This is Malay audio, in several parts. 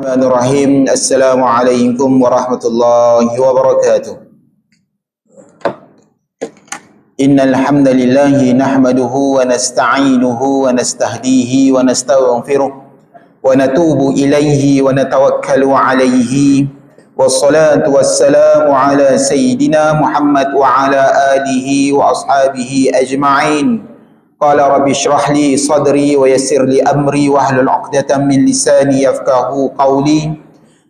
Bismillahirrahmanirrahim. Assalamualaikum warahmatullahi wabarakatuh. Innal hamdalillahi nahmaduhu wa nasta'inuhu wa nastahdihi wa nastaghfiruh wa natubu ilaihi wa natawakkalu alaihi. Wassalatu wassalamu ala sayyidina Muhammad wa ala alihi wa ashabihi ajma'in. Qala rabbi shrah li sadri wa yassir li amri wahlul 'uqdatam min lisani yafqahu qawli.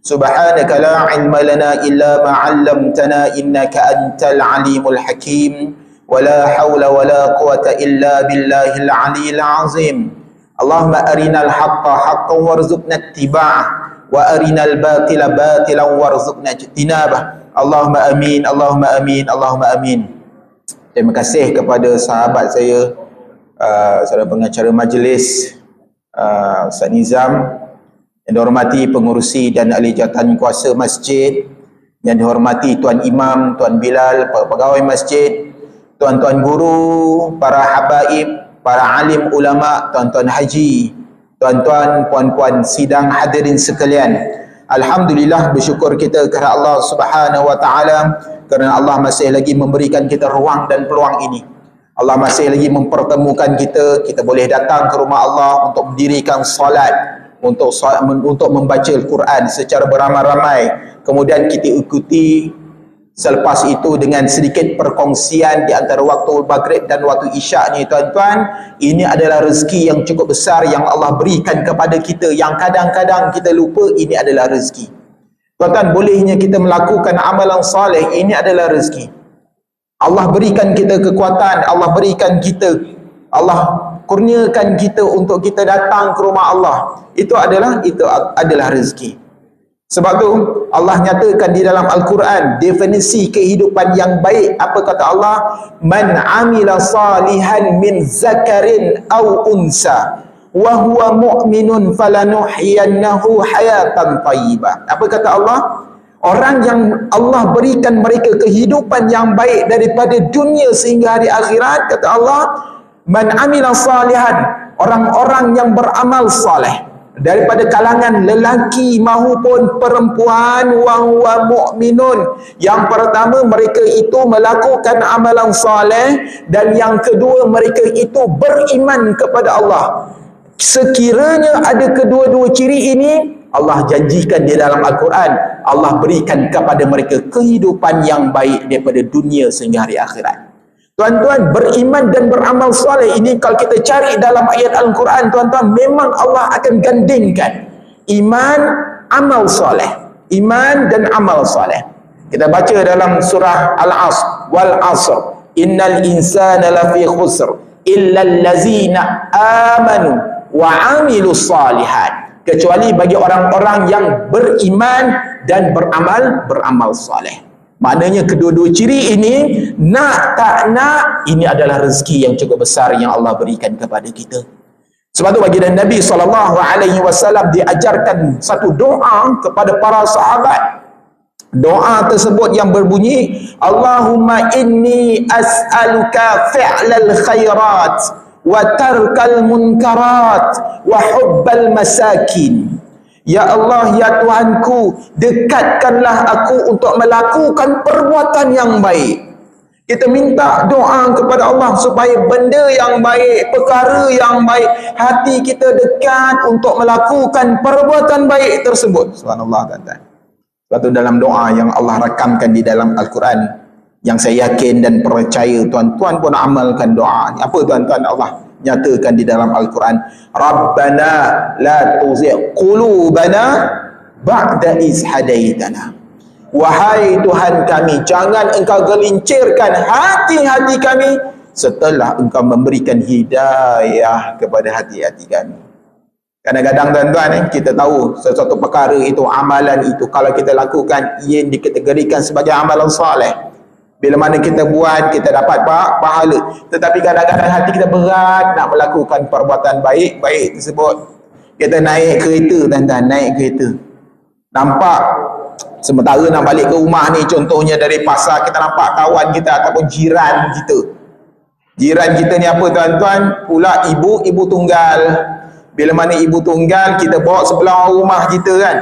Subhanaka la 'ilma lana illa ma 'allamtana innaka antal alimul hakim. Wa la hawla wa la quwwata illa billahil 'aliyyil 'azim. Allahumma arinal haqqa haqqan warzuqna ittiba'ah wa arinal batila batilan warzuqna ijtinabah. Allahumma amin, Allahumma amin, Allahumma amin. Terima kasih kepada sahabat saya, saudara pengacara majlis, Ustaz Nizam, yang dihormati pengurusi dan ahli jawatan kuasa masjid, yang dihormati Tuan Imam, Tuan Bilal, pegawai masjid, tuan-tuan guru, para habaib, para alim ulama, tuan-tuan haji, tuan-tuan, puan-puan sidang hadirin sekalian. Alhamdulillah, bersyukur kita kepada Allah Subhanahu wa taala kerana Allah masih lagi memberikan kita ruang dan peluang ini. Allah masih lagi mempertemukan kita. Kita boleh datang ke rumah Allah untuk mendirikan salat, untuk membaca Al-Quran secara beramai-ramai. Kemudian kita ikuti selepas itu dengan sedikit perkongsian di antara waktu Maghrib dan waktu Isyak ni, tuan-tuan. Ini adalah rezeki yang cukup besar yang Allah berikan kepada kita, yang kadang-kadang kita lupa ini adalah rezeki. Tuan-tuan, bolehnya kita melakukan amalan saleh, ini adalah rezeki. Allah berikan kita kekuatan, Allah berikan kita, Allah kurniakan kita untuk kita datang ke rumah Allah. Itu adalah rezeki. Sebab tu Allah nyatakan di dalam Al-Quran definisi kehidupan yang baik. Apa kata Allah? Man amila salihan min zakarin aw unsa wa huwa mu'minun falanuhyiyannahu hayatan thayyibah. Apa kata Allah? Orang yang Allah berikan mereka kehidupan yang baik daripada dunia sehingga hari akhirat, kata Allah, man amila salihan, orang-orang yang beramal saleh daripada kalangan lelaki maupun perempuan, wa huwa mu'minun. Yang pertama, mereka itu melakukan amalan saleh, dan yang kedua, mereka itu beriman kepada Allah. Sekiranya ada kedua-dua ciri ini, Allah janjikan di dalam Al-Quran, Allah berikan kepada mereka kehidupan yang baik daripada dunia sehingga hari akhirat. Tuan-tuan, beriman dan beramal soleh ini kalau kita cari dalam ayat Al-Quran, tuan-tuan, memang Allah akan gandingkan iman, amal soleh. Iman dan amal soleh. Kita baca dalam surah Al-Asr, wal asr, innal insana lafi khusr illa allazina amanu wa amilus salihat. Kecuali bagi orang-orang yang beriman dan beramal saleh. Maknanya kedua-dua ciri ini, nak tak nak, ini adalah rezeki yang cukup besar yang Allah berikan kepada kita. Sebab tu bagi Nabi SAW diajarkan satu doa kepada para sahabat. Doa tersebut yang berbunyi, Allahumma inni as'aluka fi'lal khairat wa tarkal munkarat wa hubbal masakin. Ya Allah, ya Tuhanku, dekatkanlah aku untuk melakukan perbuatan yang baik. Kita minta doa kepada Allah supaya benda yang baik, perkara yang baik, hati kita dekat untuk melakukan perbuatan baik tersebut. Subhanallah, tuan-tuan. Sebab tu dalam doa yang Allah rakamkan di dalam Al-Quran, yang saya yakin dan percaya tuan-tuan pun amalkan doa ni. Apa tuan-tuan? Allah nyatakan di dalam Al-Quran, Rabbana la tuzigh qulubana ba'da iz hadaitana. Wahai Tuhan kami, jangan engkau gelincirkan hati-hati kami setelah engkau memberikan hidayah kepada hati-hati kami. Kadang-kadang tuan-tuan, kita tahu sesuatu perkara itu, amalan itu, kalau kita lakukan, ia dikategorikan sebagai amalan soleh. Bila mana kita buat, kita dapat pahala. Tetapi kadang-kadang hati kita berat nak melakukan perbuatan baik tersebut. Kita naik kereta, tuan-tuan, naik kereta. Nampak, sementara nak balik ke rumah ni, contohnya dari pasar, kita nampak kawan kita ataupun jiran kita. Jiran kita ni apa tuan-tuan? Pula ibu tunggal. Bila mana ibu tunggal, kita bawa sebelah rumah kita kan.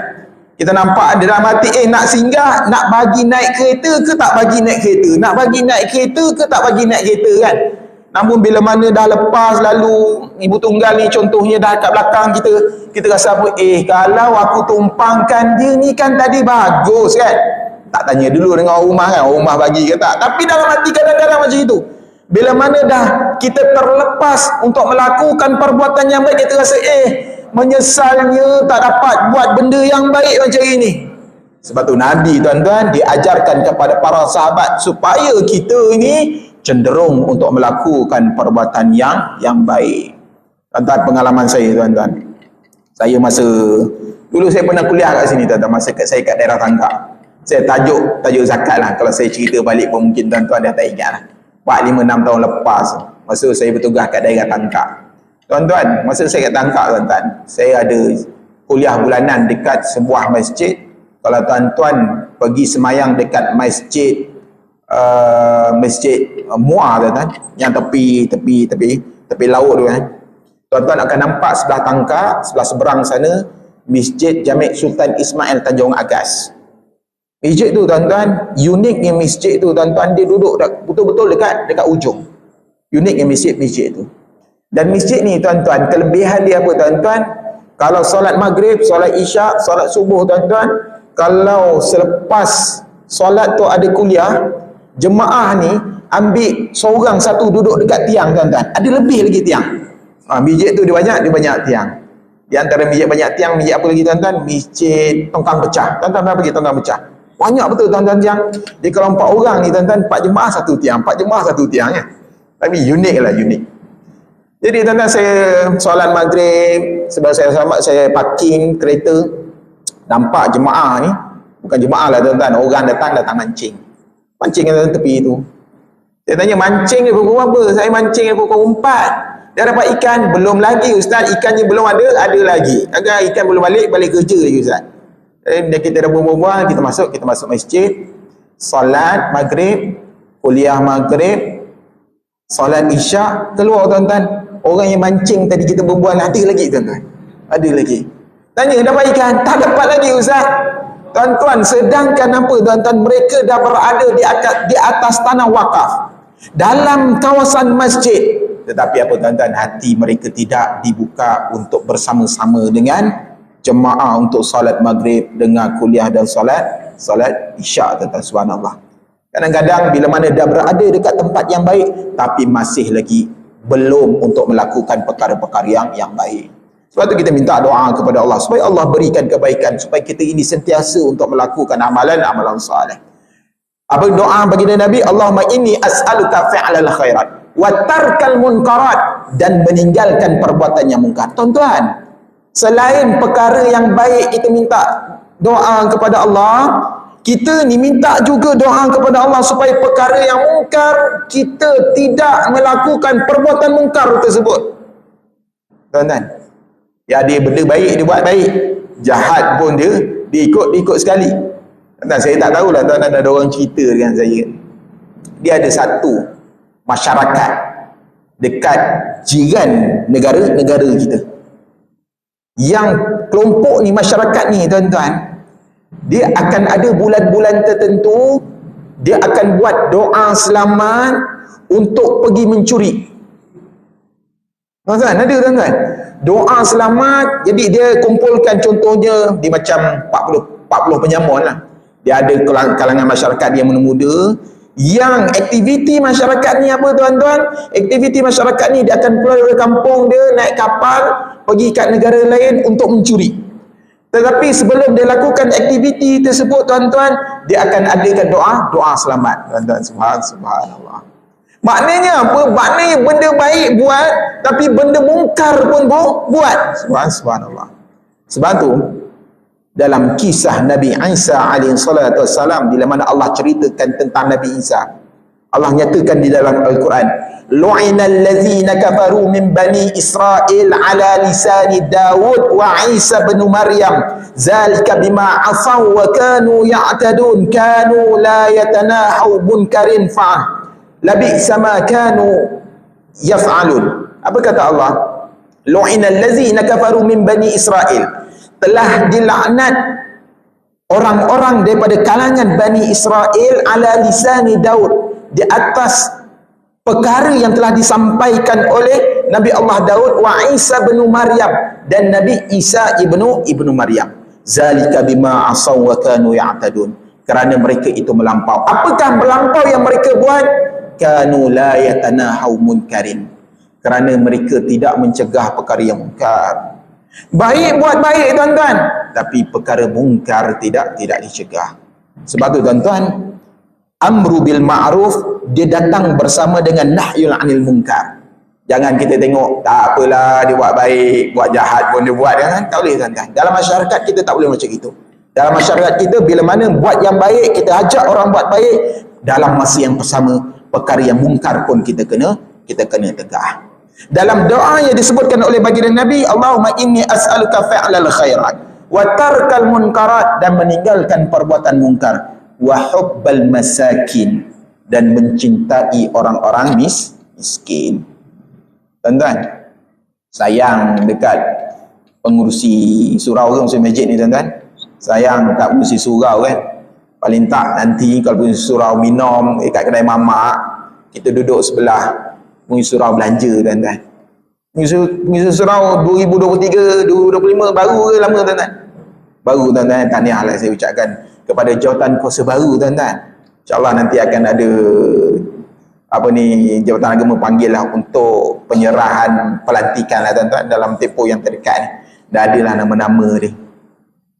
Kita nampak ada dalam hati, nak singgah, nak bagi naik kereta ke tak bagi naik kereta? Nak bagi naik kereta ke tak bagi naik kereta kan? Namun bila mana dah lepas lalu ibu tunggal ni contohnya dah kat belakang kita rasa apa? Kalau aku tumpangkan dia ni kan tadi bagus kan? Tak tanya dulu dengan orang rumah kan, orang rumah bagi ke tak. Tapi dalam hati kadang-kadang macam itu. Bila mana dah kita terlepas untuk melakukan perbuatan yang baik, kita rasa menyesalnya tak dapat buat benda yang baik macam ini. Sebab tu Nabi tuan-tuan diajarkan kepada para sahabat supaya kita ini cenderung untuk melakukan perbuatan yang baik. Tuan-tuan, pengalaman saya tuan-tuan. Saya masa dulu saya pernah kuliah kat sini tuan-tuan, masa saya kat daerah Tangkak. Saya tajuk zakat lah. Kalau saya cerita balik pun mungkin tuan-tuan dah tak ingat lah. 4-5-6 tahun lepas, masa saya bertugas kat daerah Tangkak. Tuan-tuan, masa saya kat Tangkak tuan-tuan, saya ada kuliah bulanan dekat sebuah masjid. Kalau tuan-tuan pergi semayang dekat masjid Muar tuan-tuan, yang tepi laut tu kan, tuan-tuan akan nampak sebelah Tangkak, sebelah seberang sana, Masjid Jami' Sultan Ismail Tanjung Agas. Masjid tu tuan-tuan, uniknya masjid tu tuan-tuan, dia duduk betul-betul dekat ujung. Uniknya masjid tu. Dan masjid ni tuan-tuan, kelebihan dia apa tuan-tuan? Kalau solat maghrib, solat isyak, solat subuh tuan-tuan, kalau selepas solat tu ada kuliah, jemaah ni ambil seorang satu duduk dekat tiang tuan-tuan. Ada lebih lagi tiang. Masjid tu dia banyak tiang. Di antara masjid banyak tiang, masjid apa lagi tuan-tuan? Masjid Tongkang Pecah. Tuan-tuan pernah pergi Tongkang Pecah? Banyak betul tuan-tuan tiang. Jadi kalau 4 orang ni tuan-tuan, 4 jemaah satu tiang, 4 jemaah satu tiang ya. Tapi unik lah, unik. Jadi tuan-tuan, saya solat maghrib, sebab saya parking kereta, nampak jemaah ni, bukan jemaah lah tuan-tuan, orang datang mancing kat tepi tu. Saya tanya, mancing ni pukul apa? Saya mancing pukul 4. Dia dapat ikan? Belum lagi ustaz, ikannya belum ada lagi. Agak ikan belum balik kerja lagi ustaz. Kita dah berbual, kita masuk masjid, solat maghrib, kuliah maghrib, solat isyak, keluar tuan-tuan. Orang yang mancing tadi kita berbual ada lagi tuan-tuan. Ada lagi. Tanya, dapat ikan? Tak dapat lagi ustaz. Tuan-tuan, sedangkan apa tuan-tuan, mereka dah berada di atas tanah wakaf dalam kawasan masjid. Tetapi apa tuan-tuan, hati mereka tidak dibuka untuk bersama-sama dengan jemaah untuk solat maghrib, dengar kuliah dan solat isyak tuan-tuan. Subhanallah. Kadang-kadang bila mana dah berada dekat tempat yang baik, tapi masih lagi belum untuk melakukan perkara-perkara yang baik. Sebab tu kita minta doa kepada Allah supaya Allah berikan kebaikan, supaya kita ini sentiasa untuk melakukan amalan saleh. Apa doa baginda Nabi? Allahumma inni as'aluka fi'lal khairat wa tarkal munkarat, dan meninggalkan perbuatan yang mungkar. Tuan-tuan, selain perkara yang baik kita minta doa kepada Allah, kita ni minta juga doa kepada Allah supaya perkara yang mungkar kita tidak melakukan perbuatan mungkar tersebut. Tuan-tuan, ya, dia benda baik dia buat baik, jahat pun dia ikut sekali. Tuan-tuan, saya tak tahulah tuan-tuan, ada orang cerita dengan saya, dia ada satu masyarakat dekat jiran negara kita, yang kelompok ni, masyarakat ni tuan-tuan, dia akan ada bulan-bulan tertentu, dia akan buat doa selamat untuk pergi mencuri. Tuan-tuan, ada tuan-tuan, doa selamat. Jadi dia kumpulkan, contohnya di macam 40 penyamun lah. Dia ada kalangan masyarakat yang muda-muda, yang aktiviti masyarakat ni apa tuan-tuan? Aktiviti masyarakat ni dia akan keluar dari kampung dia, naik kapal, pergi kat negara lain untuk mencuri. Tetapi sebelum dia lakukan aktiviti tersebut tuan-tuan, dia akan adakan doa selamat tuan-tuan. Subhanallah. Maknanya apa? Maknanya benda baik buat, tapi benda mungkar pun buat. Subhanallah. Sebab tu dalam kisah Nabi Isa alaihi salatu wassalam, bila mana Allah ceritakan tentang Nabi Isa, Allah nyatakan di dalam Al-Quran, lu'inal ladzina kafaru min bani Israel ala lisani Dawud wa Isa bin Maryam zalika bima asaw wa kanu ya'tadun kanu la yatanahu munkarin fa'al labi'sa ma kanu yaf'alun. Apa kata Allah? Lu'inal ladzina kafaru min bani Israel, telah dilaknat orang-orang daripada kalangan Bani Israel ala lisani Daud, di atas perkara yang telah disampaikan oleh Nabi Allah Daud wa Isa bin Maryam, dan Nabi Isa ibnu Maryam. Zalika bima asaw wa kanu ya'tadun, kerana mereka itu melampau. Apakah melampau yang mereka buat? Kanu la yatanahau munkarin, kerana mereka tidak mencegah perkara yang mungkar. Baik buat baik tuan-tuan, tapi perkara mungkar tidak dicegah. Sebab tu tuan-tuan, amru bil ma'ruf dia datang bersama dengan nahyul anil munkar. Jangan kita tengok tak apalah dia buat baik, buat jahat pun dia buat, kan? Tak boleh tuan-tuan. Dalam masyarakat kita tak boleh macam itu. Dalam masyarakat kita bila mana buat yang baik, kita ajak orang buat baik, dalam masa yang bersama perkara yang mungkar pun kita kena tegah. Dalam doa yang disebutkan oleh baginda Nabi, Allahumma inni as'aluka fi'lal khairat wa tarkal munkarat, dan meninggalkan perbuatan mungkar, wa hubbal masakin, dan mencintai orang-orang miskin. Tuan-tuan, sayang dekat pengurusi surau tu, masjid ni tuan-tuan. Sayang dekat pengurusi surau kan. Paling tak nanti kalau pengurusi surau minum dekat kedai mamak, kita duduk sebelah pengurusi surau belanja tuan-tuan. Pengurusi surau 2023, 2025 baru ke lama tuan-tuan? Baru tuan-tuan. Tahniahlah saya ucapkan kepada jawatan kuasa baru tuan-tuan. InsyaAllah nanti akan ada jawatan agama panggil lah untuk penyerahan pelantikan lah tuan-tuan dalam tempoh yang terdekat ni. Dah ada lah nama-nama dia.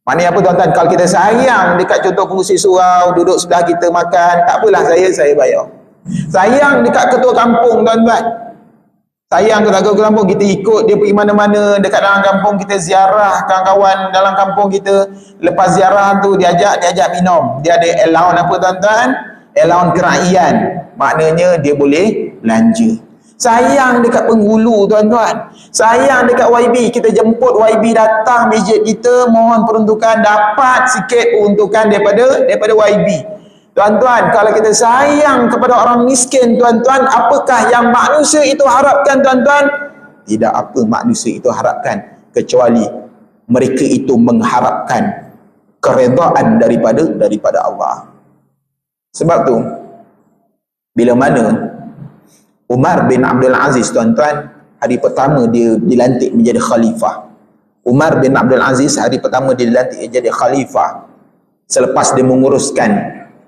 Maknanya apa tuan-tuan, kalau kita sayang dekat contoh pengurusi surau, duduk sebelah kita makan, tak apalah, saya bayar. Sayang dekat ketua kampung tuan-tuan, sayang dekat ketua kampung, kita ikut dia pergi mana-mana dekat dalam kampung, kita ziarah kawan-kawan dalam kampung kita. Lepas ziarah tu dia ajak minum, dia ada allowance apa tuan-tuan? Allowance keraian, maknanya dia boleh belanja. Sayang dekat penghulu tuan-tuan, sayang dekat YB, kita jemput YB datang masjid kita, mohon peruntukan, dapat sikit peruntukan daripada YB. Tuan-tuan, kalau kita sayang kepada orang miskin tuan-tuan, apakah yang manusia itu harapkan tuan-tuan? Tidak apa manusia itu harapkan, kecuali mereka itu mengharapkan keredaan daripada Allah. Sebab tu bila mana Umar bin Abdul Aziz tuan-tuan, hari pertama dia dilantik menjadi khalifah. Umar bin Abdul Aziz hari pertama dia dilantik menjadi khalifah selepas dia menguruskan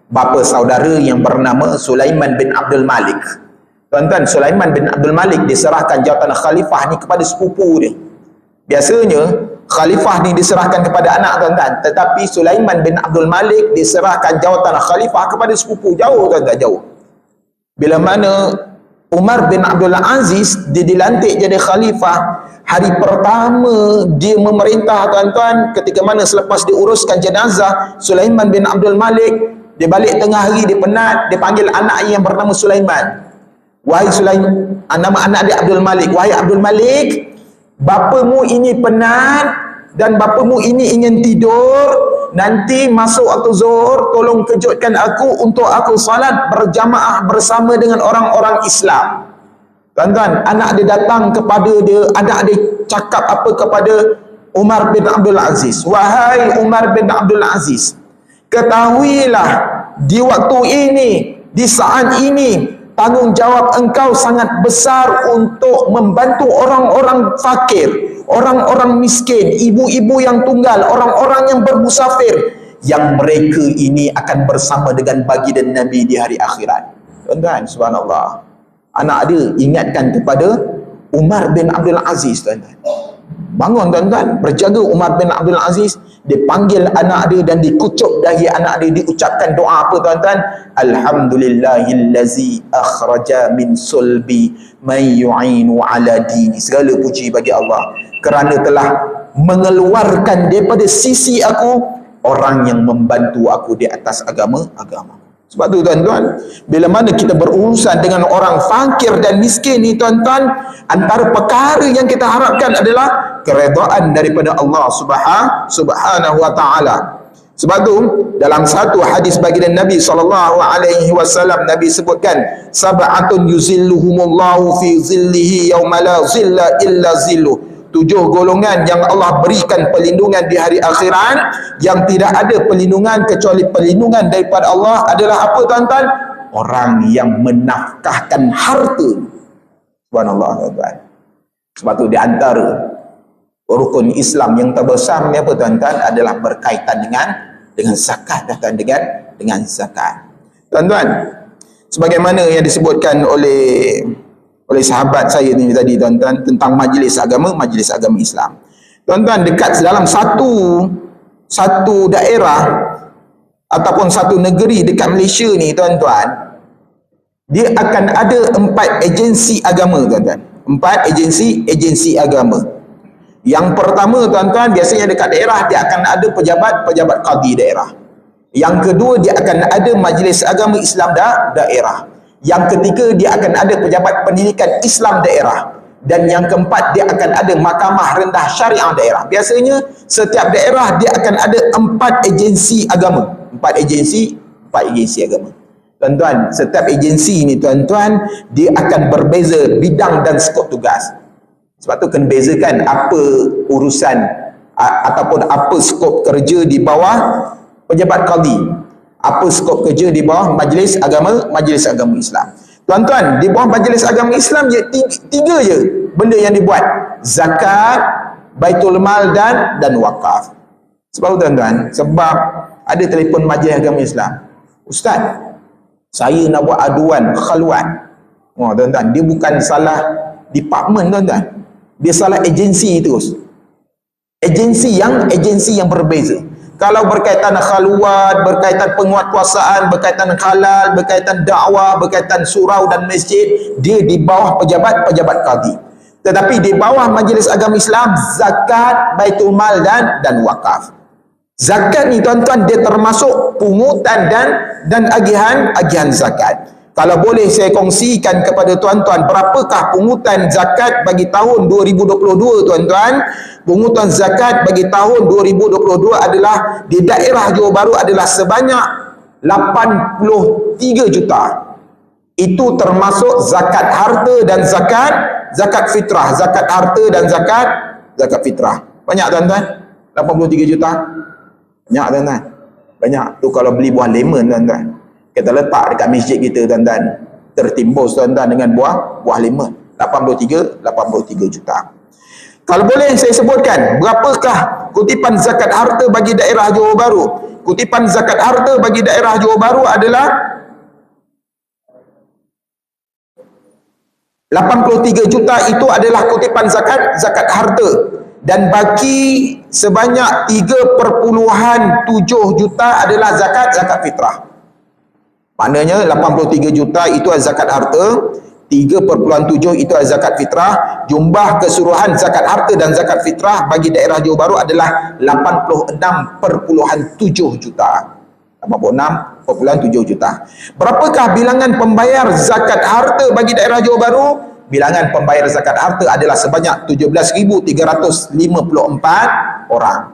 bapa saudara yang bernama Sulaiman bin Abdul Malik. Tuan-tuan, Sulaiman bin Abdul Malik diserahkan jawatan khalifah ni kepada sepupu dia. Biasanya khalifah ni diserahkan kepada anak tuan-tuan, tetapi Sulaiman bin Abdul Malik diserahkan jawatan khalifah kepada sepupu. Jauh tuan-tuan, jauh. Bila mana Umar bin Abdul Aziz dia dilantik jadi khalifah, hari pertama dia memerintah tuan-tuan, ketika mana selepas diuruskan jenazah Sulaiman bin Abdul Malik, dia balik tengah hari, dia penat, dia panggil anak yang bernama Sulaiman. Wahai Sulaiman, nama anak dia Abdul Malik. Wahai Abdul Malik, bapamu ini penat dan bapamu ini ingin tidur. Nanti masuk waktu zuhur, tolong kejutkan aku untuk aku salat berjamaah bersama dengan orang-orang Islam. Tuan-tuan, anak dia datang kepada dia, anak dia cakap apa kepada Umar bin Abdul Aziz? Wahai Umar bin Abdul Aziz, ketahuilah di waktu ini, di saat ini, tanggungjawab engkau sangat besar untuk membantu orang-orang fakir, orang-orang miskin, ibu-ibu yang tunggal, orang-orang yang bermusafir, yang mereka ini akan bersama dengan baginda Nabi di hari akhirat. Tuan-tuan, subhanallah, anak dia ingatkan kepada Umar bin Abdul Aziz. Tuan-tuan, bangun tuan-tuan, berjaga Umar bin Abdul Aziz. Dipanggil anak dia dan dikucuk dahi anak dia, diucapkan doa apa tuan-tuan? Alhamdulillahillazi akhraja min sulbi man yu'inu ala dini. Segala puji bagi Allah kerana telah mengeluarkan daripada sisi aku orang yang membantu aku di atas agama. Sebab tu tuan-tuan, bila mana kita berurusan dengan orang fakir dan miskin ni tuan-tuan, antara perkara yang kita harapkan adalah keredaan daripada Allah subhanahu wa ta'ala. Sebab tu dalam satu hadis baginda Nabi SAW, Nabi sebutkan, sab'atun yuzilluhumullahu fi zillihi yawma la zilla illa zilluh. 7 golongan yang Allah berikan perlindungan di hari akhirat, yang tidak ada perlindungan kecuali perlindungan daripada Allah adalah apa tuan-tuan? Orang yang menafkahkan harta. Subhanallah tuan-tuan. Sebab tu di antara rukun Islam yang terbesar ni apa tuan-tuan adalah berkaitan dengan zakat, dengan zakat. Tuan-tuan, sebagaimana yang disebutkan oleh sahabat saya ni tadi tuan-tuan tentang majlis agama Islam. Tuan-tuan, dekat dalam satu daerah ataupun satu negeri dekat Malaysia ni tuan-tuan, dia akan ada 4 agensi agama tuan-tuan. 4 agensi agama. Yang pertama tuan-tuan, biasanya dekat daerah dia akan ada pejabat qadi daerah. Yang kedua, dia akan ada majlis agama Islam daerah. Yang ketiga, dia akan ada pejabat pendidikan Islam daerah. Dan yang keempat, dia akan ada mahkamah rendah syariah daerah. Biasanya setiap daerah dia akan ada 4 agensi agama. 4 agensi agama. Tuan-tuan, setiap agensi ni tuan-tuan, dia akan berbeza bidang dan skop tugas. Sebab tu kena bezakan apa urusan ataupun apa skop kerja di bawah pejabat qadi, apa skop kerja di bawah majlis agama Islam. Tuan-tuan, di bawah majlis agama Islam je tiga je benda yang dibuat: zakat, baitul mal dan wakaf. Sebab tuan-tuan, sebab ada telefon majlis agama Islam, ustaz, saya nak buat aduan khaluan. Oh tuan-tuan, dia bukan salah department tuan-tuan, dia salah agensi terus. Agensi yang berbeza. Kalau berkaitan khaluat, berkaitan penguatkuasaan, berkaitan halal, berkaitan dakwah, berkaitan surau dan masjid, dia di bawah pejabat qadi. Tetapi di bawah majlis agama Islam, zakat, baitul mal dan wakaf. Zakat ni tuan-tuan, dia termasuk pungutan dan agihan zakat. Kalau boleh saya kongsikan kepada tuan-tuan berapakah pungutan zakat bagi tahun 2022 tuan-tuan. Pungutan zakat bagi tahun 2022 adalah di daerah Johor Bahru adalah sebanyak 83 juta. Itu termasuk zakat harta dan zakat fitrah. Zakat harta dan zakat fitrah. Banyak tuan-tuan? 83 juta? Banyak tuan-tuan? Banyak. Tu kalau beli buah lemon tuan-tuan, kita letak dekat masjid kita tuan-tuan, tertimbus tuan-tuan dengan buah lemon. 83 juta. Kalau boleh saya sebutkan berapakah kutipan zakat harta bagi daerah Johor Bahru. Kutipan zakat harta bagi daerah Johor Bahru adalah 83 juta. Itu adalah kutipan zakat harta. Dan baki sebanyak 3.7 juta adalah zakat fitrah. Maknanya 83 juta itu adalah zakat harta, 3.7 itu adalah zakat fitrah. Jumlah keseluruhan zakat harta dan zakat fitrah bagi daerah Johor Bahru adalah 86.7 juta. 86.7 juta. Berapakah bilangan pembayar zakat harta bagi daerah Johor Bahru? Bilangan pembayar zakat harta adalah sebanyak 17,354 orang.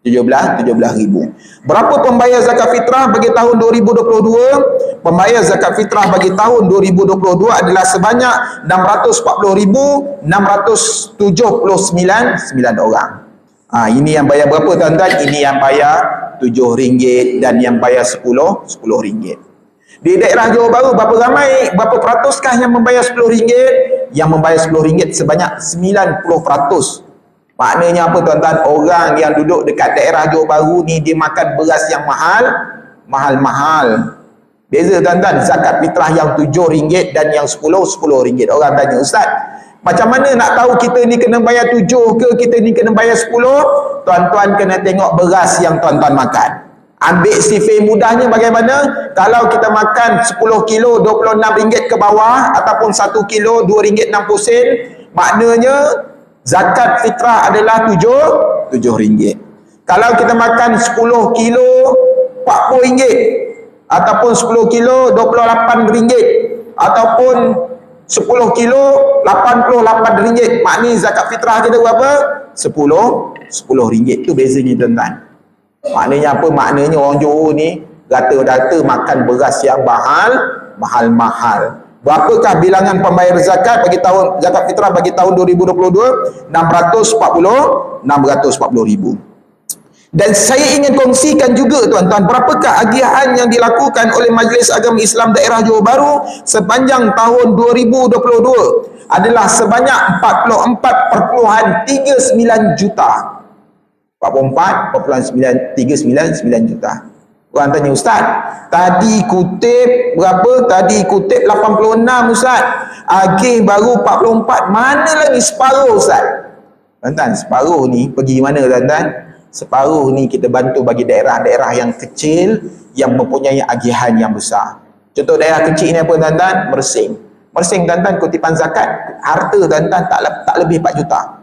17,000. Berapa pembayar zakat fitrah bagi tahun 2022? Pembayar zakat fitrah bagi tahun 2022 adalah sebanyak 640,679 orang. Ini yang bayar berapa tuan-tuan? Ini yang bayar RM7 dan yang bayar RM10. Di daerah Johor Bahru berapa ramai? Berapa peratuskah yang membayar RM10? Yang membayar RM10 sebanyak 90%. Maknanya apa tuan-tuan? Orang yang duduk dekat daerah Johor Bahru ni dia makan beras yang mahal. Beza tuan-tuan, zakat fitrah yang RM7 dan yang RM10. Orang tanya, ustaz, macam mana nak tahu kita ni kena bayar 7 ke kita ni kena bayar 10? Tuan-tuan kena tengok beras yang tuan-tuan makan. Ambil sifir mudahnya bagaimana? Kalau kita makan 10 kilo RM26 ke bawah ataupun 1 kilo RM2.60, maknanya zakat fitrah adalah RM7. Kalau kita makan 10 kilo RM40 ataupun 10 kilo RM28 ataupun 10 kilo RM88, maknanya zakat fitrah kita berapa? RM10. Itu bezanya tuan-tuan. Maknanya apa? Maknanya orang Johor ni rata-rata makan beras yang mahal. Berapakah bilangan pembayar zakat bagi tahun zakat fitrah bagi tahun 2022? 640 ribu. Dan saya ingin kongsikan juga tuan-tuan, berapakah agihan yang dilakukan oleh Majlis Agama Islam Daerah Johor Bahru sepanjang tahun 2022 adalah sebanyak 44.39 juta. 44.39 juta. Orang tanya, Ustaz, tadi kutip berapa? Tadi kutip 86 Ustaz. Agih baru 44. Mana lagi separuh Ustaz? Tuan-tuan, separuh ni pergi mana tuan-tuan? Separuh ni kita bantu bagi daerah-daerah yang kecil yang mempunyai agihan yang besar. Contoh daerah kecil ni apa tuan-tuan? Mersing. Mersing tuan-tuan, kutipan zakat harta tuan-tuan tak lebih 4 juta.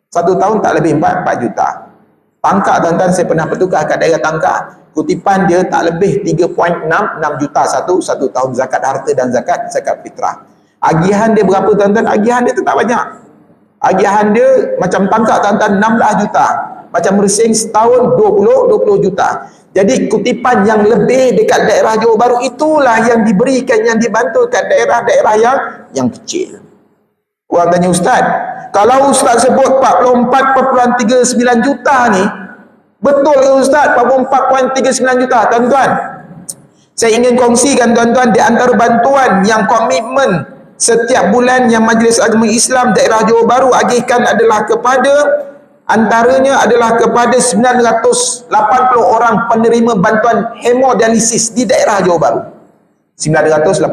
Satu tahun tak lebih 4 juta. Tangkak tuan-tuan, saya pernah bertukar kat daerah Tangkak. Kutipan dia tak lebih 3.6 juta satu tahun zakat harta dan zakat fitrah. Agihan dia berapa tuan-tuan? Agihan dia tu tak banyak. Agihan dia macam Tangkak tuan-tuan 16 juta. Macam Mersing setahun 20 juta. Jadi kutipan yang lebih dekat daerah Johor Bahru itulah yang diberikan, yang dibantu kat daerah-daerah yang kecil. Orang tanya, Ustaz, kalau Ustaz sebut 44.39 juta ni, betul ke Ustaz 44.39 juta? Tuan-tuan, saya ingin kongsikan tuan-tuan, di antara bantuan yang komitmen setiap bulan yang Majlis Agama Islam Daerah Johor Bahru agihkan adalah antaranya adalah kepada 980 orang penerima bantuan hemodialisis di daerah Johor Bahru. 980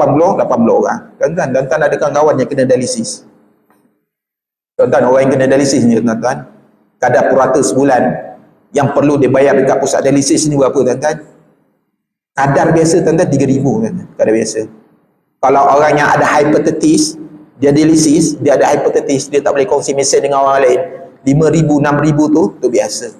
orang. Tuan-tuan ada kawan yang kena dialisis. Tuan-tuan, orang yang kena dialisis ni tuan-tuan, kadar purata sebulan yang perlu dibayar dekat pusat dialisis ni berapa tuan-tuan? Kadar biasa tuan-tuan 3,000 tuan-tuan, kadar biasa. Kalau orang yang ada hepatitis, dia dialisis, dia ada hepatitis, dia tak boleh kongsi mesin dengan orang lain, 5,000, 6,000 tu biasa.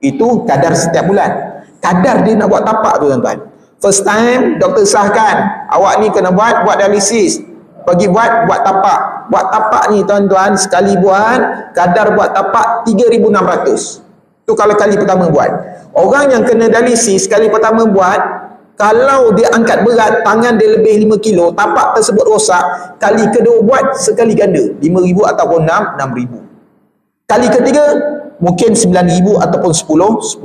Itu kadar setiap bulan. Kadar dia nak buat tapak tu tuan-tuan. First time doktor sahkan, awak ni kena buat dialisis. Pergi buat tapak. Buat tapak ni tuan-tuan, sekali buat, kadar buat tapak 3,600. Tu kalau kali pertama buat. Orang yang kena dialisis sekali pertama buat, kalau dia angkat berat, tangan dia lebih 5 kilo, tapak tersebut rosak, kali kedua buat sekali ganda, 5,000 ataupun 6,000. Kali ketiga mungkin 9,000 ataupun 10,000.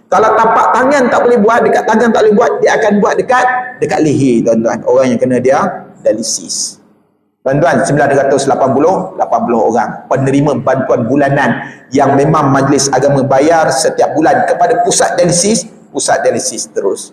Kalau tapak tangan tak boleh buat, dekat tangan tak boleh buat, dia akan buat dekat leher tuan-tuan. Orang yang kena dia dialisis. Tuan-tuan, 980 orang penerima bantuan bulanan yang memang Majlis Agama bayar setiap bulan kepada pusat dialisis terus.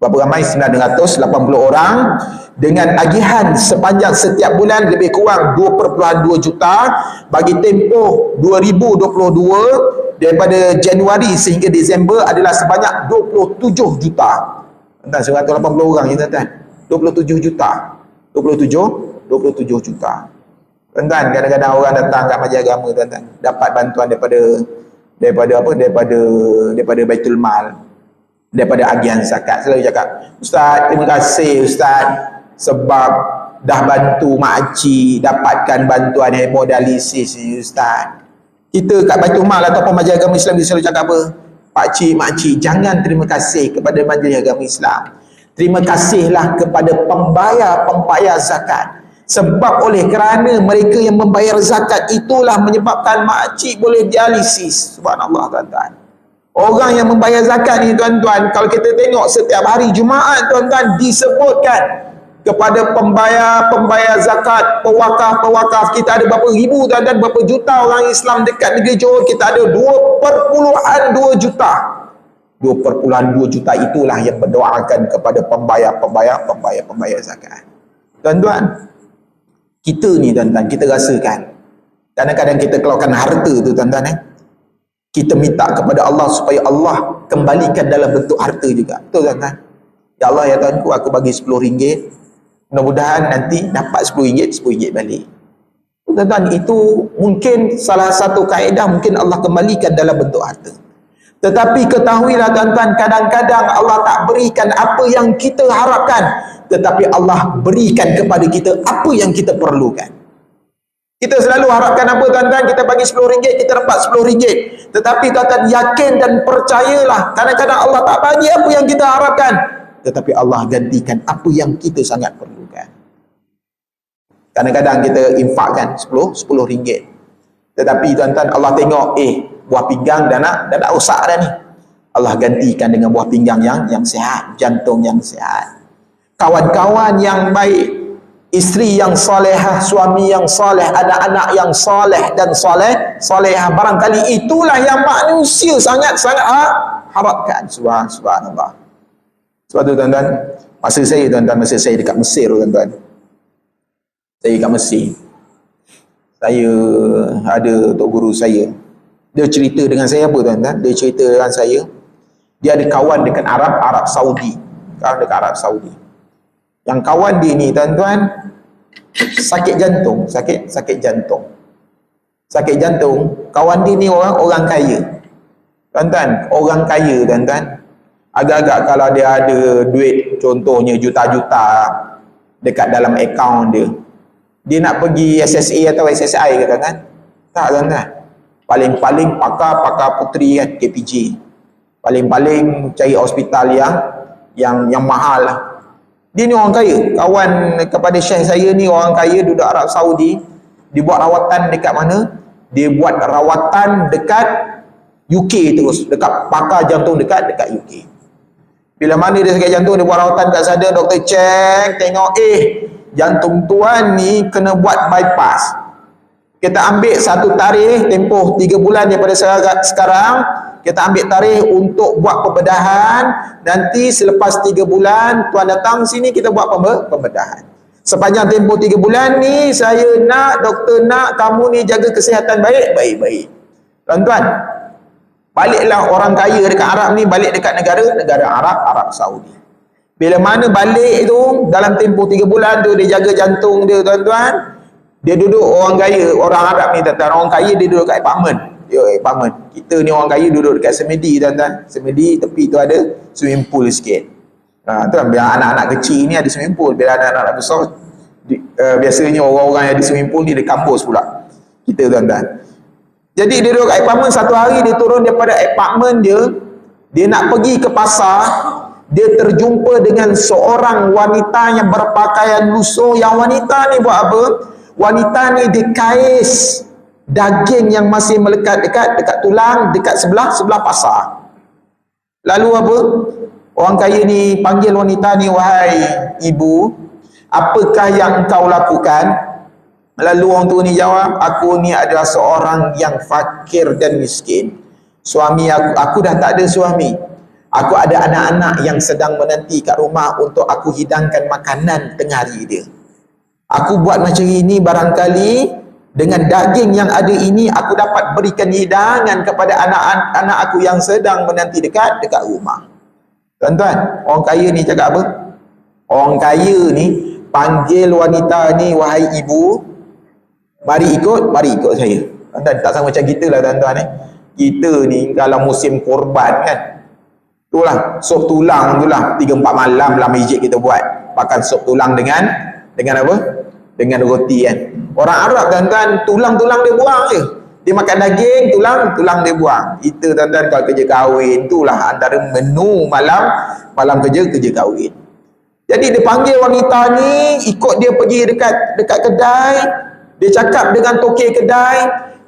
Berapa ramai? 980 orang dengan agihan sepanjang setiap bulan lebih kurang 2.2 juta bagi tempoh 2022 daripada Januari sehingga Disember adalah sebanyak 27 juta. Tuan-tuan, 180 orang je tuan-tuan. 27 juta. 27 juta. Tuan-tuan, kadang-kadang orang datang kat majlis agama tuan-tuan, dapat bantuan daripada Baitul Mal, daripada agihan zakat. Selalu cakap, Ustaz, terima kasih Ustaz sebab dah bantu makcik dapatkan bantuan hemodialisis ni Ustaz. Kita kat Baitul Mal ataupun Majlis Agama Islam dia selalu cakap apa? Pakcik, makcik, jangan terima kasih kepada Majlis Agama Islam. Terima kasihlah kepada pembayar zakat. Sebab oleh kerana mereka yang membayar zakat itulah menyebabkan makcik boleh dialisis. Subhanallah tuan-tuan. Orang yang membayar zakat ni tuan-tuan, kalau kita tengok setiap hari Jumaat tuan-tuan, disebutkan kepada pembayar zakat, pewakaf, kita ada berapa ribu tuan-tuan, berapa juta orang Islam dekat negeri Johor, kita ada 2.2 juta. 2.2 juta itulah yang berdoakan kepada pembayar zakat. Tuan-tuan, kita ni tuan-tuan, kita rasakan kadang-kadang kita keluarkan harta tu tuan-tuan, kita minta kepada Allah supaya Allah kembalikan dalam bentuk harta juga. Betul tuan-tuan? Ya Allah, ya Tuanku, aku bagi RM10. Mudah-mudahan nanti dapat RM10 balik. Tuan-tuan, itu mungkin salah satu kaedah, mungkin Allah kembalikan dalam bentuk harta. Tetapi ketahuilah tuan-tuan, kadang-kadang Allah tak berikan apa yang kita harapkan, tetapi Allah berikan kepada kita apa yang kita perlukan. Kita selalu harapkan apa tuan-tuan? Kita bagi RM10, kita dapat RM10. Tetapi tuan-tuan, yakin dan percayalah, kadang-kadang Allah tak bagi apa yang kita harapkan, tetapi Allah gantikan apa yang kita sangat perlukan. Kadang-kadang kita infakkan 10 ringgit. Tetapi tuan-tuan, Allah tengok, buah pinggang dah nak rosak dah ni. Allah gantikan dengan buah pinggang yang sihat, jantung yang sihat. Kawan-kawan yang baik, isteri yang solehah, suami yang soleh, anak-anak yang soleh dan solehah, barangkali itulah yang manusia sangat-sangat harapkan. Subhanallah. Sebab tu tuan-tuan, masa saya dekat Mesir tuan-tuan. Saya dekat Mesir. Saya ada tok guru saya. Dia cerita dengan saya apa tuan-tuan? Dia cerita dengan saya, dia ada kawan dekat Arab Saudi. Kawan dekat Arab Saudi. Yang kawan dia ni tuan-tuan, sakit jantung. Sakit jantung. Kawan dia ni orang kaya. Tuan-tuan, orang kaya tuan-tuan. Agak-agak kalau dia ada duit, contohnya juta-juta dekat dalam akaun dia, dia nak pergi SSA atau SSI ke tuan-tuan? Tak tuan-tuan. Paling-paling pakar puteri kan, KPJ. Paling-paling cari hospital yang mahal lah. Dia ni orang kaya. Kawan kepada syekh saya ni orang kaya, duduk Arab Saudi. Dia buat rawatan dekat mana? Dia buat rawatan dekat UK terus. Dekat pakar jantung dekat UK. Bila mana dia sakit jantung, dia buat rawatan kat sana, doktor cek, tengok, jantung tuan ni kena buat bypass. Kita ambil satu tarikh, tempoh 3 bulan daripada sekarang, kita ambil tarikh untuk buat pembedahan. Nanti selepas 3 bulan, tuan datang sini, kita buat pembedahan. Sepanjang tempoh 3 bulan ni, saya nak, doktor nak, kamu ni jaga kesihatan baik. Tuan-tuan, baliklah orang kaya dekat Arab ni, balik dekat negara Arab Saudi. Bila mana balik tu, dalam tempoh 3 bulan tu, dia jaga jantung dia tuan-tuan. Dia duduk, orang kaya, orang Arab ni tuan-tuan, orang kaya dia duduk kat apartment. Kita ni orang kaya duduk dekat semedi tuan-tuan. Semedi, tepi tu ada swimming pool sikit. Tuan, biar anak-anak kecil ni ada swimming pool. Bila anak-anak besar, biasanya orang-orang yang ada swimming pool ni ada kampus pula. Kita tuan-tuan. Jadi dia duduk kat apartment, satu hari dia turun daripada apartment dia nak pergi ke pasar. Dia terjumpa dengan seorang wanita yang berpakaian lusuh. Yang wanita ni buat apa? Wanita ni dikais daging yang masih melekat dekat tulang, dekat sebelah pasar. Lalu apa? Orang kaya ni panggil wanita ni, wahai ibu, apakah yang engkau lakukan? Lalu orang tua ni jawab, aku ni adalah seorang yang fakir dan miskin. Suami aku dah tak ada suami. Aku ada anak-anak yang sedang menanti kat rumah untuk aku hidangkan makanan tengah hari dia. Aku buat macam ini, barangkali dengan daging yang ada ini aku dapat berikan hidangan kepada anak-anak aku yang sedang menanti dekat rumah. Tuan-tuan, orang kaya ni cakap apa? Orang kaya ni panggil wanita ni, wahai ibu, mari ikut saya. Tuan-tuan, tak sama macam kita lah tuan-tuan. Kita ni kalau musim korban kan, itulah sop tulang tu lah 3-4 malam dalam masjid kita buat. Makan sop tulang dengan apa? Dengan roti kan. Orang Arab tuan-tuan, tulang-tulang dia buang je. Dia makan daging, tulang dia buang. Itu tuan-tuan, kalau kerja kahwin, itulah antara menu malam kerja kahwin. Jadi dia panggil wanita ni, ikut dia pergi dekat kedai. Dia cakap dengan tokek kedai,